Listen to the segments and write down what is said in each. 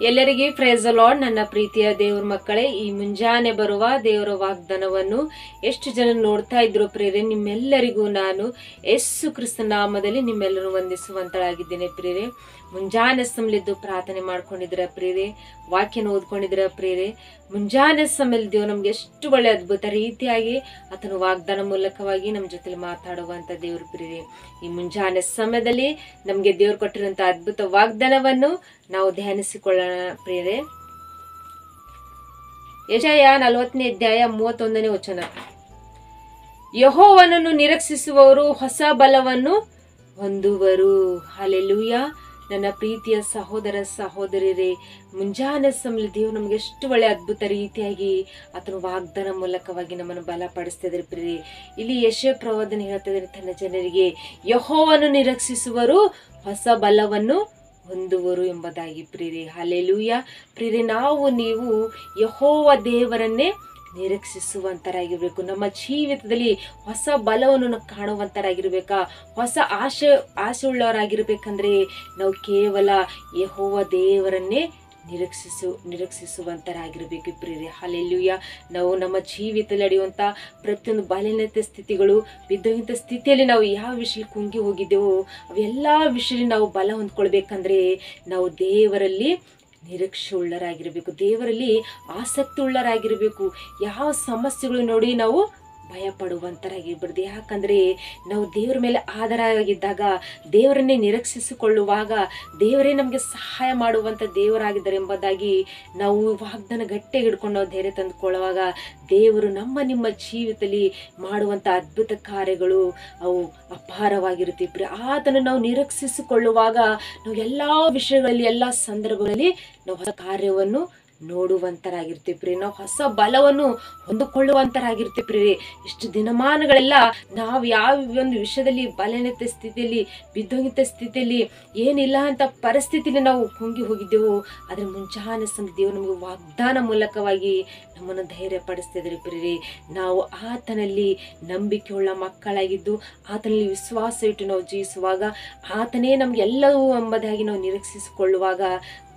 ಎಲ್ಲರಿಗೆ price the lord. ನನ್ನ ಪ್ರೀತಿಯ ದೇವರ ಮಕ್ಕಳೇ, ಈ ಮುಂಜಾನೆ ಬರುವ ದೇವರ ವಾಗ್ದಾನವನ್ನು ಎಷ್ಟು ಜನ ನೋಡ್ತಾ ಇದ್ರು ಪ್ರಿಯರೇ, ನಿಮ್ಮೆಲ್ಲರಿಗೂ ನಾನು ಯೇಸು ಕ್ರಿಸ್ತ ನಾಮದಲ್ಲಿ ನಿಮ್ಮೆಲ್ಲರೂ ವಂದಿಸುವಂತಳಾಗಿದ್ದೇನೆ ಪ್ರಿಯರೇ. ಮುಂಜಾನೆ ಸಮಯದ್ದು ಪ್ರಾರ್ಥನೆ ಮಾಡ್ಕೊಂಡಿದ್ರ ಪ್ರಿಯರೇ, ವಾಕ್ಯನ ಓದ್ಕೊಂಡಿದ್ರ ಪ್ರಿಯರೇ. ಮುಂಜಾನೆ ಸಮಯದಲ್ಲಿ ದೇವ್ರು ನಮ್ಗೆ ಎಷ್ಟು ಒಳ್ಳೆ ಅದ್ಭುತ ರೀತಿಯಾಗಿ ಆತನ ವಾಗ್ದಾನ ಮೂಲಕವಾಗಿ ನಮ್ಮ ಜೊತೆ ಮಾತಾಡುವಂತ ದೇವ್ರ ಪ್ರಿಯರೇ. ಈ ಮುಂಜಾನೆ ಸಮಯದಲ್ಲಿ ನಮ್ಗೆ ದೇವ್ರು ಕೊಟ್ಟಿರುವಂತ ಅದ್ಭುತ ವಾಗ್ದಾನವನ್ನು ನಾವು ಧ್ಯಾನಿಸಿಕೊಳ್ಳೋಣ ಪ್ರಿಯರೇ. ಯೆಶಾಯ 40ನೇ ಅಧ್ಯಾಯ 31ನೇ ವಚನ. ಯೆಹೋವನನ್ನು ನಿರೀಕ್ಷಿಸುವವರು ಹೊಸ ಬಲವನ್ನು ಹೊಂದುವರು. ಹಲ್ಲೆಲೂಯಾ. ನನ್ನ ಪ್ರೀತಿಯ ಸಹೋದರ ಸಹೋದರಿಯರೇ, ಮುಂಜಾನೆ ಸಮಯ ದೇವ್ರು ನಮ್ಗೆ ಎಷ್ಟು ಒಳ್ಳೆ ಅದ್ಭುತ ರೀತಿಯಾಗಿ ಆತನ ವಾಗ್ದಾನ ಮೂಲಕವಾಗಿ ನಮ್ಮನ್ನು ಬಲಪಡಿಸ್ತಿದ್ರೆ ಪ್ರಿಯರೇ. ಇಲ್ಲಿ ಯೆಶಾಯ ಪ್ರವಾದನೆ ಹೇಳ್ತಿದ್ರೆ ತನ್ನ ಜನರಿಗೆ, ಯೆಹೋವನು ನಿರೀಕ್ಷಿಸುವರು ಹೊಸ ಬಲವನ್ನು ಹೊಂದುವರು ಎಂಬುದಾಗಿ ಪ್ರಿಯರೇ. ಹಲ್ಲೆಲೂಯಾ. ಪ್ರಿಯರೇ, ನಾವು ನೀವು ಯೆಹೋವ ದೇವರನ್ನೇ ನಿರೀಕ್ಷಿಸುವಂತರಾಗಿರ್ಬೇಕು. ನಮ್ಮ ಜೀವಿತದಲ್ಲಿ ಹೊಸ ಬಲವನ್ನು ಕಾಣುವಂತರಾಗಿರ್ಬೇಕಾ, ಹೊಸ ಆಸೆ ಉಳ್ಳವರಾಗಿರ್ಬೇಕಂದ್ರೆ ನಾವು ಕೇವಲ ಯೆಹೋವ ದೇವರನ್ನೇ ನಿರೀಕ್ಷಿಸುವಂತರಾಗಿರ್ಬೇಕು ಪ್ರಿಯರೇ. ಹಲ್ಲೆಲೂಯಾ. ನಾವು ನಮ್ಮ ಜೀವಿತದಲ್ಲಿ ನಡೆಯುವಂತ ಪ್ರತಿಯೊಂದು ಬಲಹೀನತೆ ಸ್ಥಿತಿಗಳು, ಬಿದ್ದಂಥ ಸ್ಥಿತಿಯಲ್ಲಿ ನಾವು ಯಾವ ವಿಷಯದಲ್ಲಿ ಕುಂಗಿ ಹೋಗಿದ್ದೆವೋ ಅವೆಲ್ಲಾ ವಿಷಯದಲ್ಲಿ ನಾವು ಬಲ ಹೊಂದ್ಕೊಳ್ಬೇಕಂದ್ರೆ ನಾವು ದೇವರಲ್ಲಿ ನಿರೀಕ್ಷೆ ಉಳ್ಳರಾಗಿರ್ಬೇಕು, ದೇವರಲ್ಲಿ ಆಸಕ್ತಿ ಉಳ್ಳರಾಗಿರ್ಬೇಕು. ಯಾವ ಸಮಸ್ಯೆಗಳು ನೋಡಿ ನಾವು ಭಯ ಪಡುವಂತರಾಗಿರ್ಬಾರ್ದು. ಯಾಕಂದ್ರೆ ನಾವು ದೇವರ ಮೇಲೆ ಆಧಾರವಾಗಿದ್ದಾಗ, ದೇವರನ್ನೇ ನಿರೀಕ್ಷಿಸಿಕೊಳ್ಳುವಾಗ ದೇವರೇ ನಮಗೆ ಸಹಾಯ ಮಾಡುವಂತ ದೇವರಾಗಿದ್ದಾರೆ ಎಂಬುದಾಗಿ ನಾವು ವಾಗ್ದಾನ ಗಟ್ಟಿಯಾಗಿ ಹಿಡ್ಕೊಂಡು ನಾವು ಧೈರ್ಯ ತಂದುಕೊಳ್ಳುವಾಗ ದೇವರು ನಿಮ್ಮ ಜೀವಿತದಲ್ಲಿ ಮಾಡುವಂತ ಅದ್ಭುತ ಕಾರ್ಯಗಳು ಅವು ಅಪಾರವಾಗಿರುತ್ತೆ. ಆತನ ನಾವು ನಿರೀಕ್ಷಿಸಿಕೊಳ್ಳುವಾಗ ನಾವು ಎಲ್ಲಾ ವಿಷಯಗಳಲ್ಲಿ, ಎಲ್ಲಾ ಸಂದರ್ಭಗಳಲ್ಲಿ ನಾವು ಹೊಸ ಕಾರ್ಯವನ್ನು ನೋಡುವಂತರಾಗಿರ್ತೀವಿ ಪ್ರಿಯ. ನಾವು ಹೊಸ ಬಲವನ್ನು ಹೊಂದಿಕೊಳ್ಳುವಂತರಾಗಿರ್ತೀವಿ ಪ್ರಿಯರೇ. ಇಷ್ಟು ದಿನಮಾನಗಳೆಲ್ಲ ನಾವು ಯಾವ ಒಂದು ವಿಷಯದಲ್ಲಿ ಬಲಹೀನತೆ ಸ್ಥಿತಿಯಲ್ಲಿ, ಬಿದ್ದೋಗಿದ್ದ ಸ್ಥಿತಿಯಲ್ಲಿ, ಏನಿಲ್ಲ ಅಂತ ಪರಿಸ್ಥಿತಿಯಲ್ಲಿ ನಾವು ಕುಂಗಿ ಹೋಗಿದ್ದೆವು. ಆದ್ರೆ ಮುಂಜಾನೆ ಸಮಯ ದೇವರು ನಮಗೆ ವಾಗ್ದಾನ ಮೂಲಕವಾಗಿ ನಮ್ಮನ್ನು ಧೈರ್ಯ ಪಡಿಸ್ತಿದ್ರೆ ಪ್ರಿಯರೇ. ನಾವು ಆತನಲ್ಲಿ ನಂಬಿಕೆ ಉಳ್ಳ ಮಕ್ಕಳಾಗಿದ್ದು, ಆತನಲ್ಲಿ ವಿಶ್ವಾಸ ಇಟ್ಟು ನಾವು ಜೀವಿಸುವಾಗ, ಆತನೇ ನಮ್ಗೆ ಎಲ್ಲವೂ ಎಂಬುದಾಗಿ ನಾವು ನಿರೀಕ್ಷಿಸಿಕೊಳ್ಳುವಾಗ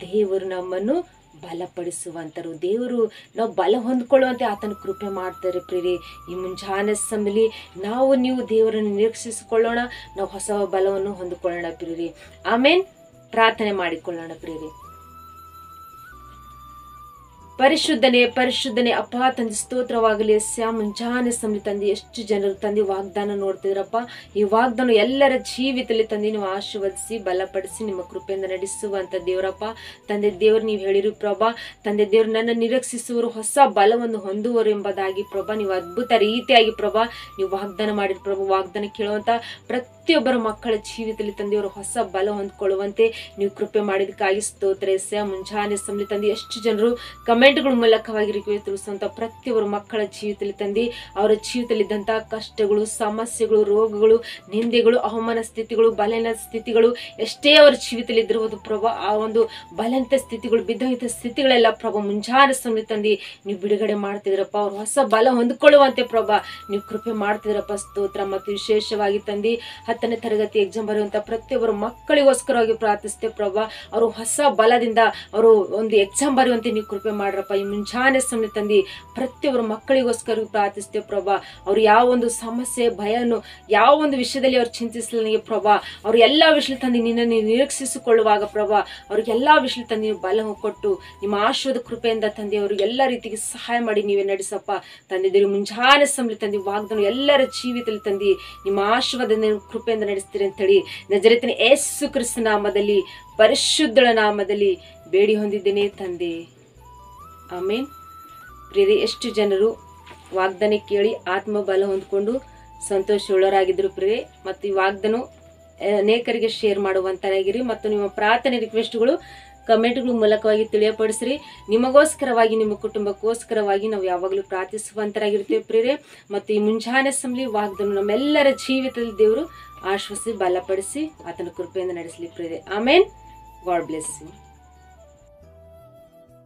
ದೇವರು ನಮ್ಮನ್ನು ಬಲಪಡಿಸುವಂತರು. ದೇವರು ನಾವು ಬಲ ಹೊಂದ್ಕೊಳ್ಳುವಂತೆ ಆತನ ಕೃಪೆ ಮಾಡ್ತಾರೆ ಪ್ರಿಯರೇ. ಈ ಮುಂಜಾನೆ ಸಮಯದಲ್ಲಿ ನಾವು ನೀವು ದೇವರನ್ನು ನಿರೀಕ್ಷಿಸಿಕೊಳ್ಳೋಣ, ನಾವು ಹೊಸ ಬಲವನ್ನು ಹೊಂದಿಕೊಳ್ಳೋಣ ಪ್ರಿಯರೇ. ಆಮೇನ್. ಪ್ರಾರ್ಥನೆ ಮಾಡಿಕೊಳ್ಳೋಣ ಪ್ರಿಯರೇ. ಪರಿಶುದ್ಧನೇ ಪರಿಶುದ್ಧನೇ ಅಪ್ಪ ತಂದೆ, ಸ್ತೋತ್ರವಾಗಲಿ. ಮುಂಜಾನೆ ಸಮಯ ತಂದೆ ಎಷ್ಟು ಜನರು ತಂದೆ ವಾಗ್ದಾನ ನೋಡ್ತಿದ್ರಪ್ಪ. ಈ ವಾಗ್ದಾನ ಎಲ್ಲರ ಜೀವಿತದಲ್ಲಿ ತಂದೆ ನೀವು ಆಶೀರ್ವದಿಸಿ ಬಲಪಡಿಸಿ ನಿಮ್ಮ ಕೃಪೆಯಿಂದ ನಡೆಸುವಂತ ದೇವರಪ್ಪ. ತಂದೆ ದೇವರು ನೀವು ಹೇಳಿರು ಪ್ರಭಾ, ತಂದೆ ದೇವರು ನನ್ನ ನಿರೀಕ್ಷಿಸುವರು ಹೊಸ ಬಲವನ್ನು ಹೊಂದುವರು ಎಂಬುದಾಗಿ ಪ್ರಭಾ ನೀವು ಅದ್ಭುತ ರೀತಿಯಾಗಿ ಪ್ರಭಾ ನೀವು ವಾಗ್ದಾನ ಮಾಡಿರಿ ಪ್ರಭಾ. ವಾಗ್ದಾನ ಕೇಳುವಂತ ಪ್ರತಿಯೊಬ್ಬರ ಮಕ್ಕಳ ಜೀವಿತದಲ್ಲಿ ತಂದೆಯವರು ಹೊಸ ಬಲ ಹೊಂದ್ಕೊಳ್ಳುವಂತೆ ನೀವು ಕೃಪೆ ಮಾಡಿದಕ್ಕಾಗಿ ಸ್ತೋತ್ರ. ಮುಂಜಾನೆ ಸಮಯ ತಂದೆ ಎಷ್ಟು ಜನರು ಕಮೆಂಟ್ಗಳ ಮೂಲಕವಾಗಿ ರಿಕ್ವೆಸ್ಟ್ ತಿಳಿಸುವಂತ ಪ್ರತಿಯೊಬ್ಬರು ಮಕ್ಕಳ ಜೀವಿತದಲ್ಲಿ ತಂದೆ ಅವರ ಜೀವಿತದಲ್ಲಿದ್ದಂತಹ ಕಷ್ಟಗಳು, ಸಮಸ್ಯೆಗಳು, ರೋಗಗಳು, ನಿಂದೆಗಳು, ಅವಮಾನ ಸ್ಥಿತಿಗಳು, ಬಲಹೀನ ಸ್ಥಿತಿಗಳು ಎಷ್ಟೇ ಅವರ ಜೀವಿತದಲ್ಲಿ ಇದ್ದಿರಬಹುದು ಪ್ರಭಾ, ಆ ಒಂದು ಬಲಹೀನ ಸ್ಥಿತಿಗಳು, ಬಿದ್ದಂತ ಸ್ಥಿತಿಗಳೆಲ್ಲ ಪ್ರಭಾ ಮುಂಜಾನೆ ಸಮಯ ತಂದೆ ನೀವು ಬಿಡುಗಡೆ ಮಾಡ್ತಿದ್ರಪ್ಪ. ಅವ್ರು ಹೊಸ ಬಲ ಹೊಂದ್ಕೊಳ್ಳುವಂತೆ ಪ್ರಭಾ ನೀವು ಕೃಪೆ ಮಾಡ್ತಿದ್ರಪ್ಪ. ಸ್ತೋತ್ರ. ಮತ್ತು ವಿಶೇಷವಾಗಿ ತಂದೆ 10ನೇ ತರಗತಿ ಎಕ್ಸಾಮ್ ಬರೆಯುವಂತ ಪ್ರತಿಯೊಬ್ಬರು ಮಕ್ಕಳಿಗೋಸ್ಕರವಾಗಿ ಪ್ರಾರ್ಥಿಸ್ತೇವೆ ಪ್ರಭಾ. ಅವರು ಹೊಸ ಬಲದಿಂದ ಅವರು ಒಂದು ಎಕ್ಸಾಮ್ ಬರೆಯುವಂತೆ ನೀವು ಕೃಪೆ ಮಾಡ್ರಪ್ಪ. ಈ ಮುಂಜಾನೆ ಸಮಯ ತಂದೆ ಪ್ರತಿಯೊಬ್ಬರ ಮಕ್ಕಳಿಗೋಸ್ಕರ ಪ್ರಾರ್ಥಿಸ್ತೇವೆ ಪ್ರಭಾ. ಅವ್ರು ಯಾವ ಒಂದು ಸಮಸ್ಯೆ, ಭಯನು ಯಾವ ಒಂದು ವಿಷಯದಲ್ಲಿ ಅವ್ರು ಚಿಂತಿಸಲಿಗೆ ಪ್ರಭಾ, ಅವ್ರು ಎಲ್ಲಾ ವಿಷಯ ತಂದೆ ನಿನ್ನನ್ನು ನಿರೀಕ್ಷಿಸಿಕೊಳ್ಳುವಾಗ ಪ್ರಭಾ ಅವ್ರಿಗೆಲ್ಲಾ ವಿಷಯ ತಂದೆ ನೀವು ಬಲ ಕೊಟ್ಟು ನಿಮ್ಮ ಆಶೀರ್ವಾದ ಕೃಪೆಯಿಂದ ತಂದೆ ಅವ್ರಿಗೆ ಎಲ್ಲಾ ರೀತಿಗೆ ಸಹಾಯ ಮಾಡಿ ನೀವೇ ನಡೆಸಪ್ಪ. ತಂದೆ ದೇವರು ಮುಂಜಾನೆ ಸಮಯ ತಂದೆ ವಾಗ್ದಾನ ಎಲ್ಲರ ಜೀವಿತದಲ್ಲಿ ತಂದೆ ನಿಮ್ಮ ಆಶೀರ್ವಾದ ಕೃಪೆಯಿಂದ ನಡೆಸ್ತೀರಿ ಅಂತೇಳಿ ನಜರೇತಿನ ಯೇಸು ಕ್ರಿಸ್ತ ನಾಮದಲ್ಲಿ, ಪರಿಶುದ್ಧಳ ನಾಮದಲ್ಲಿ ಬೇಡಿ ಹೊಂದಿದ್ದೇನೆ ತಂದೆ. ಆಮೇನ್. ಪ್ರಿಯರೇ, ಎಷ್ಟು ಜನರು ವಾಗ್ದಾನ ಕೇಳಿ ಆತ್ಮ ಬಲ ಹೊಂದ್ಕೊಂಡು ಸಂತೋಷವುಳ್ಳರಾಗಿದ್ರು ಪ್ರಿಯರೇ. ಮತ್ತು ಈ ವಾಗ್ದಾನ ಅನೇಕರಿಗೆ ಶೇರ್ ಮಾಡುವಂತರಾಗಿರಿ. ಮತ್ತು ನಿಮ್ಮ ಪ್ರಾರ್ಥನೆ ರಿಕ್ವೆಸ್ಟ್ಗಳು ಕಮೆಂಟ್ಗಳ ಮೂಲಕವಾಗಿ ತಿಳಿಯಪಡಿಸ್ರಿ. ನಿಮಗೋಸ್ಕರವಾಗಿ, ನಿಮ್ಮ ಕುಟುಂಬಕ್ಕೋಸ್ಕರವಾಗಿ ನಾವು ಯಾವಾಗಲೂ ಪ್ರಾರ್ಥಿಸುವಂತರಾಗಿರ್ತೇವೆ ಪ್ರಿಯರೇ. ಮತ್ತು ಈ ಮುಂಜಾನೆ ಸಮಯ ವಾಗ್ದಾನ ನಮ್ಮೆಲ್ಲರ ಜೀವಿತದಲ್ಲಿ ದೇವರು ಆಶ್ವಸಿ ಬಲಪಡಿಸಿ ಆತನ ಕೃಪೆಯಿಂದ ನಡೆಸಲಿ ಪ್ರಿಯರೇ. ಆಮೇನ್. God bless you.